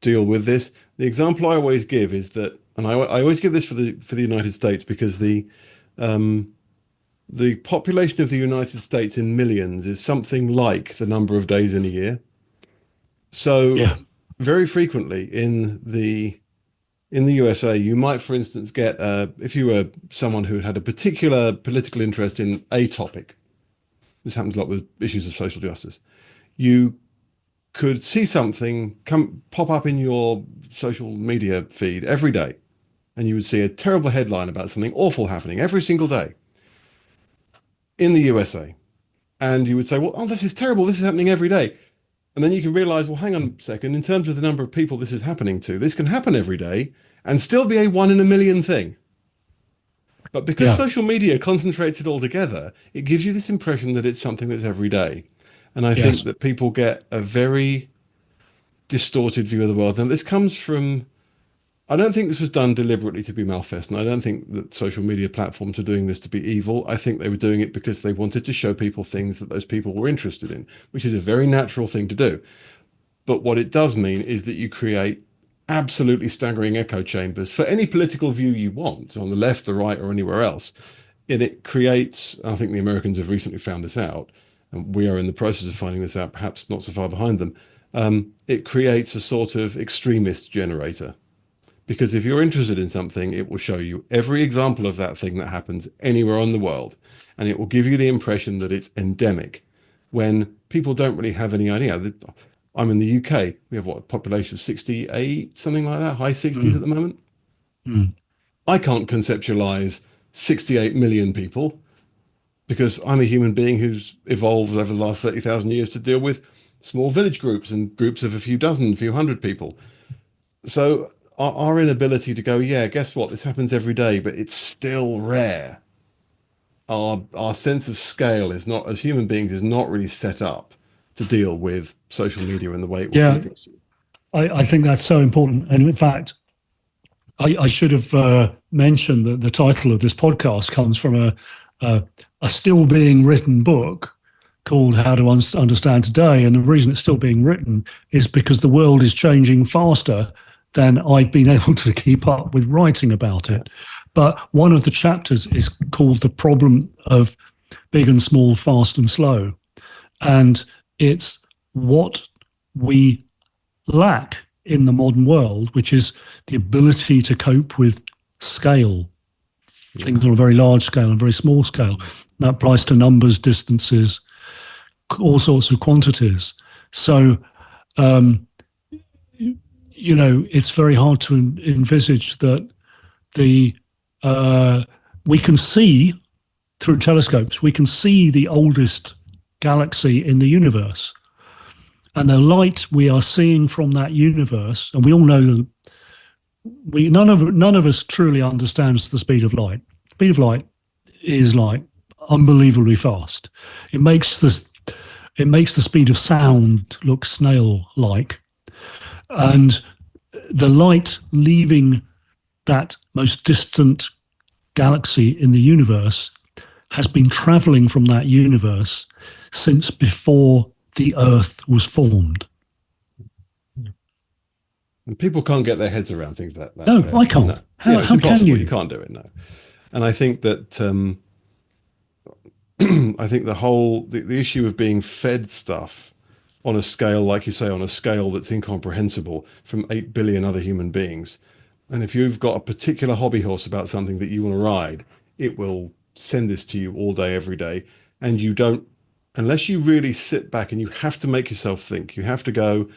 deal with this. The example I always give is that, and I always give this for the United States, because the population of the United States in millions is something like the number of days in a year. So very frequently in the USA, you might, for instance, get if you were someone who had a particular political interest in a topic. This happens a lot with issues of social justice. You could see something pop up in your social media feed every day, and you would see a terrible headline about something awful happening every single day in the USA. And you would say, well, oh, this is terrible. This is happening every day. And then you can realize, well, hang on a second. In terms of the number of people this is happening to, this can happen every day and still be a 1 in a million thing. But because social media concentrates it all together, it gives you this impression that it's something that's every day. And I think that people get a very distorted view of the world. And this comes from, I don't think this was done deliberately to be malfeasant. I don't think that social media platforms are doing this to be evil. I think they were doing it because they wanted to show people things that those people were interested in, which is a very natural thing to do. But what it does mean is that you create absolutely staggering echo chambers for any political view you want, on the left, the right, or anywhere else. And it creates, I think the Americans have recently found this out, and we are in the process of finding this out, perhaps not so far behind them. It creates a sort of extremist generator. Because if you're interested in something, it will show you every example of that thing that happens anywhere in the world. And it will give you the impression that it's endemic, when people don't really have any idea. I'm in the UK. We have, what, a population of 68, something like that, high 60s at the moment. I can't conceptualize 68 million people, because I'm a human being who's evolved over the last 30,000 years to deal with small village groups and groups of a few dozen, a few hundred people. So our inability to go, yeah, guess what? This happens every day, but it's still rare. Our sense of scale is not, as human beings, is not really set up to deal with social media in the way it will feed things. I think that's so important. And in fact, I should have mentioned that the title of this podcast comes from a still being written book called How to Understand Today. And the reason it's still being written is because the world is changing faster than I've been able to keep up with writing about it. But one of the chapters is called The Problem of Big and Small, Fast and Slow. And it's what we lack in the modern world, which is the ability to cope with scale. things on a very large scale and very small scale. That applies to numbers, distances, all sorts of quantities. So, it's very hard to envisage that we can see through telescopes, we can see the oldest galaxy in the universe. And the light we are seeing from that universe, and we all know that none of us truly understands the speed of light. Speed of light is like unbelievably fast. It makes the speed of sound look snail-like. And the light leaving that most distant galaxy in the universe has been traveling from that universe since before the Earth was formed. And people can't get their heads around things that. No, I can't. No. How, it's how impossible. can you? You can't do it, no. And I think that I think the issue of being fed stuff on a scale, like you say, on a scale that's incomprehensible from 8 billion other human beings. And if you've got a particular hobby horse about something that you want to ride, it will send this to you all day, every day. And you don't, unless you really sit back, and you have to make yourself think, you have to go,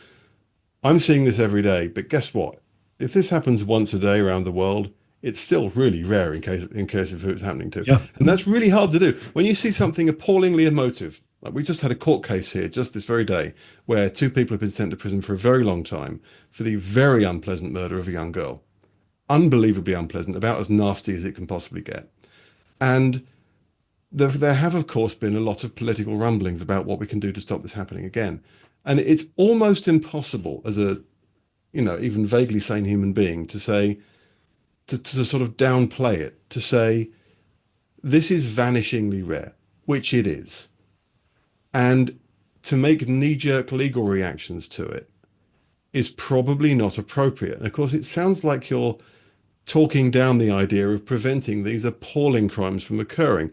I'm seeing this every day, but guess what? If this happens once a day around the world, it's still really rare in case of who it's happening to. Yeah. And that's really hard to do. When you see something appallingly emotive, like we just had a court case here just this very day where 2 people have been sent to prison for a very long time for the very unpleasant murder of a young girl. Unbelievably unpleasant, about as nasty as it can possibly get. And there have, of course, been a lot of political rumblings about what we can do to stop this happening again. And it's almost impossible as a, even vaguely sane human being to say, to sort of downplay it, to say, this is vanishingly rare, which it is. And to make knee-jerk legal reactions to it is probably not appropriate. And of course, it sounds like you're talking down the idea of preventing these appalling crimes from occurring.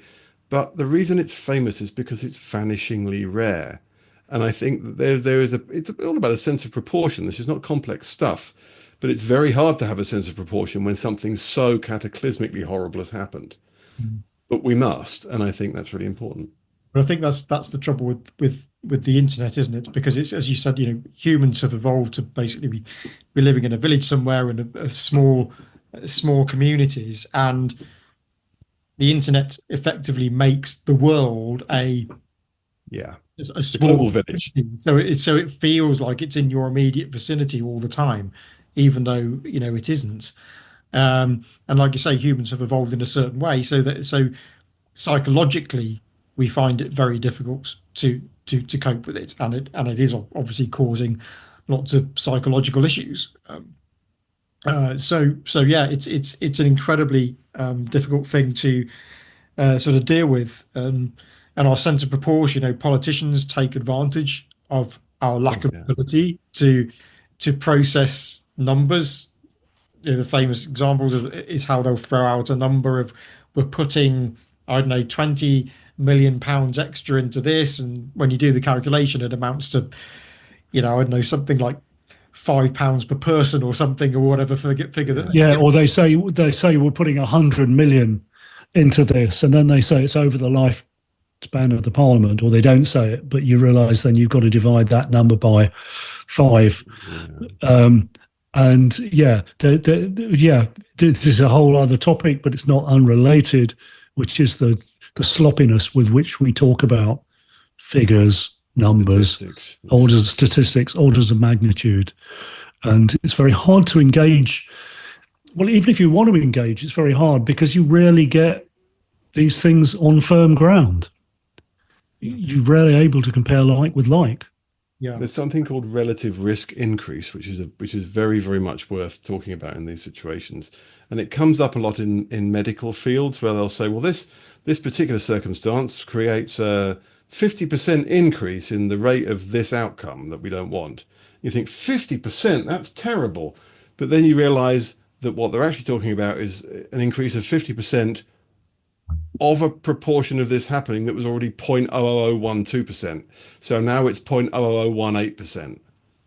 But the reason it's famous is because it's vanishingly rare. And I think that it's all about a sense of proportion. This is not complex stuff, but it's very hard to have a sense of proportion when something so cataclysmically horrible has happened. Mm-hmm. But we must, and I think that's really important. But I think that's the trouble with the internet, isn't it? Because it's, as you said, humans have evolved to basically be living in a village somewhere in a small communities, and the internet effectively makes the world a small global village. So it feels like it's in your immediate vicinity all the time, even though it isn't. And like you say, humans have evolved in a certain way, so psychologically we find it very difficult to cope with it, and it is obviously causing lots of psychological issues. So yeah, it's an incredibly difficult thing to sort of deal with, and our sense of proportion. Politicians take advantage of our lack of ability to process numbers. The famous examples is how they'll throw out a number of, we're putting, I don't know, 20 million pounds extra into this, and when you do the calculation, it amounts to, I don't know, something like £5 per person or something, or whatever figure that. Yeah, or they say we're putting 100 million into this, and then they say it's over the lifespan of the Parliament, or they don't say it, but you realise then you've got to divide that number by 5. And this is a whole other topic, but it's not unrelated, which is the sloppiness with which we talk about figures, numbers, statistics, orders of magnitude. And it's very hard to engage. Well, even if you want to engage, it's very hard because you rarely get these things on firm ground. You're rarely able to compare like with like. Yeah. There's something called relative risk increase, which is very, very much worth talking about in these situations. And it comes up a lot in medical fields where they'll say, well, this particular circumstance creates a 50% increase in the rate of this outcome that we don't want. You think 50%, that's terrible. But then you realize that what they're actually talking about is an increase of 50% of a proportion of this happening that was already 0.00012%. So now it's 0.00018%.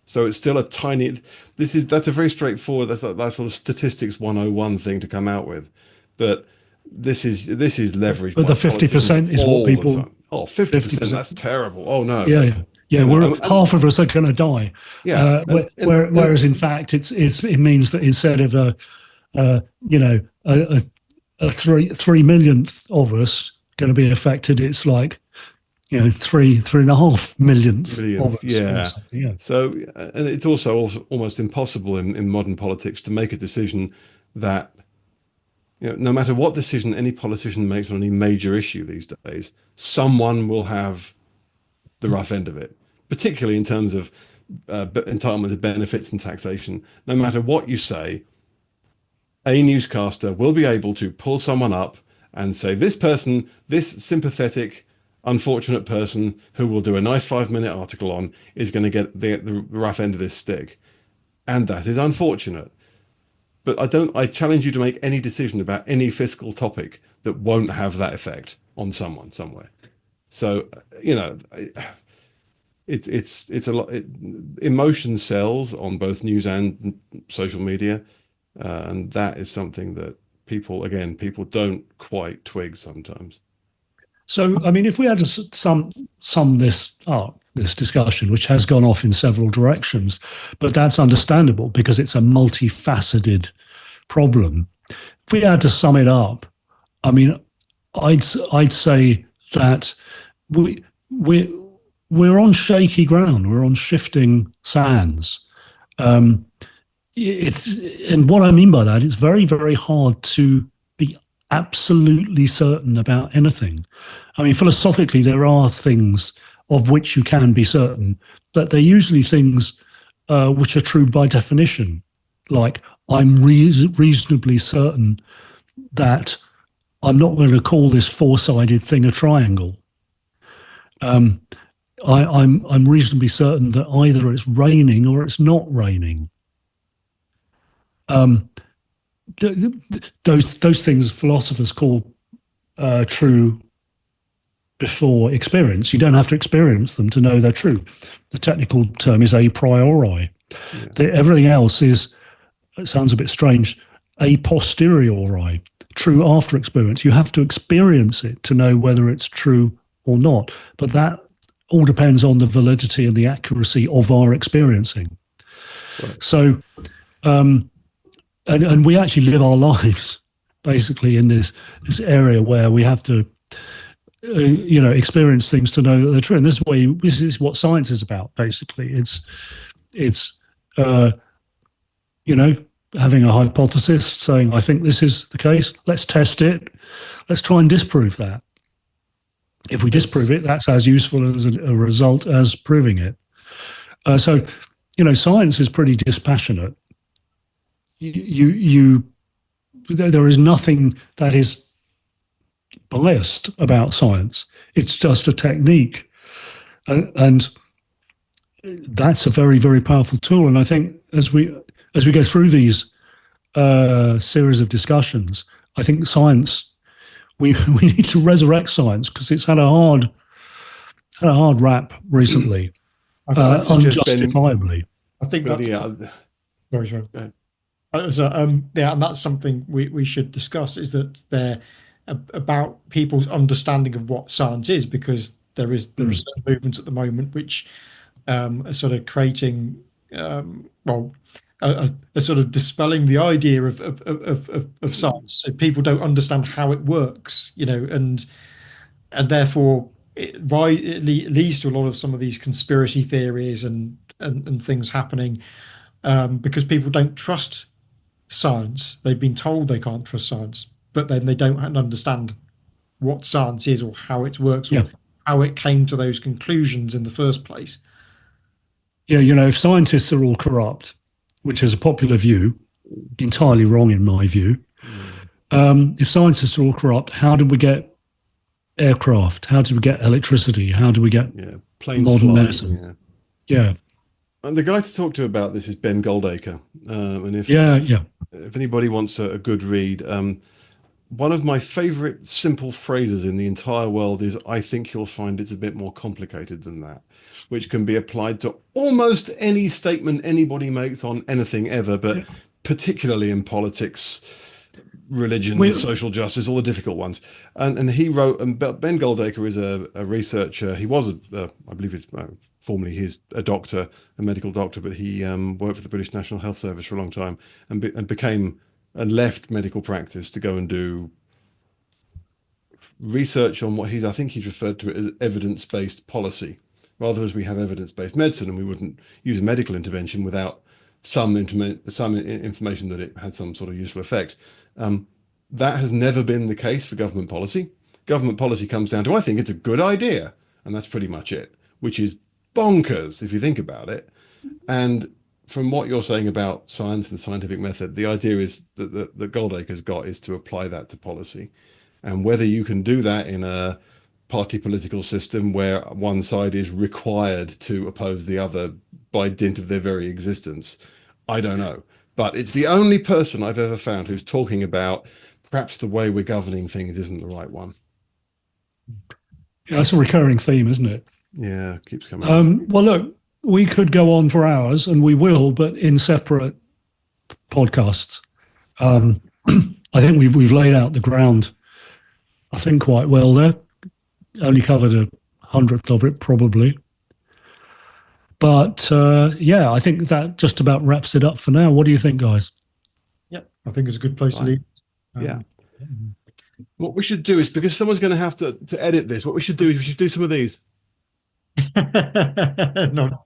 So it's still a tiny, that's a very straightforward, that's sort of statistics 101 thing to come out with. But this is leveraged. But by the 50% is all what the people. time. Oh, 50%, that's terrible. Oh no. Yeah, yeah. We're half of us are going to die. Yeah. Whereas in fact, it means that instead of a 3 millionth of us going to be affected, it's like 3.5 millionth of millions, us. yeah. Or something, yeah. So, and it's also almost impossible in modern politics to make a decision that, no matter what decision any politician makes on any major issue these days, someone will have the rough end of it, particularly in terms of entitlement to benefits and taxation. No matter what you say, a newscaster will be able to pull someone up and say, this person, this sympathetic, unfortunate person who will do a nice 5-minute article on is going to get the rough end of this stick. And that is unfortunate. But I challenge you to make any decision about any fiscal topic that won't have that effect on someone somewhere. So, it's a lot. Emotion sells on both news and social media. And that is something that people don't quite twig sometimes. So, I mean, if we had to sum this up, this discussion, which has gone off in several directions, but that's understandable because it's a multifaceted problem. If we had to sum it up, I mean, I'd say that we're on shaky ground. We're on shifting sands. And what I mean by that, it's very, very hard to be absolutely certain about anything. I mean, philosophically, there are things of which you can be certain, but they're usually things which are true by definition. Like, I'm reasonably certain that I'm not going to call this four-sided thing a triangle. I'm reasonably certain that either it's raining or it's not raining. Those things philosophers call true before experience. You don't have to experience them to know they're true. The technical term is a priori. Yeah. Everything else is, it sounds a bit strange, a posteriori, true after experience. You have to experience it to know whether it's true or not. But that all depends on the validity and the accuracy of our experiencing. Right. So, and we actually live our lives basically in this area where we have to, experience things to know that they're true. And this is what science is about. Basically, it's having a hypothesis, saying, I think this is the case. Let's test it. Let's try and disprove that. If we disprove it, that's as useful as a result as proving it. So, science is pretty dispassionate. There is nothing that is biased about science. It's just a technique, and that's a very, very powerful tool. And I think as we go through these series of discussions, I think science, we need to resurrect science because it's had a hard rap recently, unjustifiably. I think that's sorry. And that's something we should discuss, is that they're about people's understanding of what science is, because there are certain movements at the moment which are sort of creating are sort of dispelling the idea of science. So people don't understand how it works, and therefore it leads to a lot of some of these conspiracy theories and things happening because people don't trust science. They've been told they can't trust science, but then they don't understand what science is or how it works or how it came to those conclusions in the first place. Yeah, if scientists are all corrupt, which is a popular view, entirely wrong in my view, if scientists are all corrupt, how did we get aircraft? How did we get electricity? How do we get planes modern flying, medicine? Yeah. And the guy to talk to about this is Ben Goldacre. And if anybody wants a good read, one of my favorite simple phrases in the entire world is, I think you'll find it's a bit more complicated than that, which can be applied to almost any statement anybody makes on anything ever, but particularly in politics, religion, social justice, all the difficult ones. And he wrote, and Ben Goldacre is a researcher. He was, I believe it's formerly a doctor, a medical doctor, but he worked for the British National Health Service for a long time and became and left medical practice to go and do research on what I think he's referred to it as evidence-based policy. Rather, as we have evidence-based medicine, and we wouldn't use a medical intervention without some information that it had some sort of useful effect. That has never been the case for government policy. Government policy comes down to, I think it's a good idea, and that's pretty much it, which is bonkers if you think about it. And from what you're saying about science and the scientific method, the idea is that Goldacre's got is to apply that to policy. And whether you can do that in a party political system where one side is required to oppose the other by dint of their very existence, I don't know. But it's the only person I've ever found who's talking about perhaps the way we're governing things isn't the right one. Yeah, that's a recurring theme, isn't it? Yeah, keeps coming. Well, look, we could go on for hours, and we will, but in separate podcasts. I think we've laid out the ground, I think, quite well there. Only covered 100th of it, probably. But yeah, I think that just about wraps it up for now. What do you think, guys? Yeah, I think it's a good place to leave. Yeah. What we should do is, because someone's going to have to edit this, what we should do is we should do some of these. No.